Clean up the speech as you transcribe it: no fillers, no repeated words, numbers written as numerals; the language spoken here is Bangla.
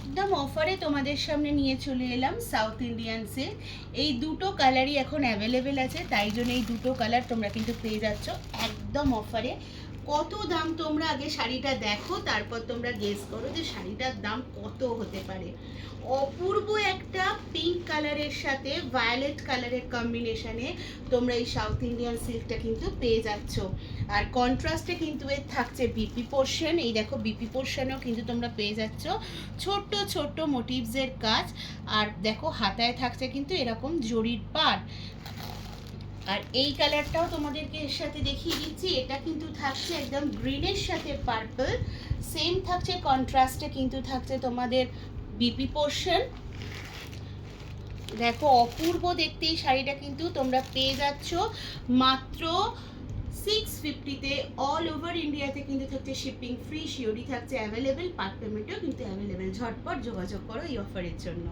একদম অফারে তোমাদের সামনে নিয়ে চলে এলাম সাউথ ইন্ডিয়ান সিল্ক। এই দুটো কালারই এখন অ্যাভেলেবেল আছে, তাই জন্য এই দুটো কালার তোমরা কিন্তু পেয়ে যাচ্ছ একদম অফারে। কত দাম তোমরা আগে শাড়িটা দেখো, তারপর তোমরা গেস করো যে শাড়িটার দাম কত হতে পারে। অপূর্ব একটা পিঙ্ক কালারের সাথে ভায়োলেট কালারের কম্বিনেশনে তোমরা এই সাউথ ইন্ডিয়ান সিল্কটা কিন্তু পেয়ে যাচ্ছ। আর কন্ট্রাস্টে কিন্তু এর থাকছে বিপি পোর্শন, এই দেখো বিপি পোর্শনেও কিন্তু তোমরা পেয়ে যাচ্ছ ছোট্ট ছোট্ট মোটিভসের কাজ। আর দেখো হাতায় থাকছে কিন্তু এরকম জরির পাড়। আর এই কালারটাও তোমাদেরকে এর সাথে দেখিয়ে দিচ্ছি, এটা কিন্তু থাকছে একদম গ্রিনের সাথে পার্পল, সেম থাকছে কন্ট্রাস্টে কিন্তু থাকছে তোমাদের বিপি পোর্শন। দেখো অপূর্ব দেখতে এই শাড়িটা কিন্তু তোমরা পেয়ে যাচ্ছ মাত্র 650-তে। অল ওভার ইন্ডিয়াতে কিন্তু থাকছে শিপিং ফ্রি, শিওরি থাকছে অ্যাভেলেবেল, পার্ট পেমেন্টও কিন্তু অ্যাভেলেবেল। ঝটপট যোগাযোগ করো এই অফারের জন্য।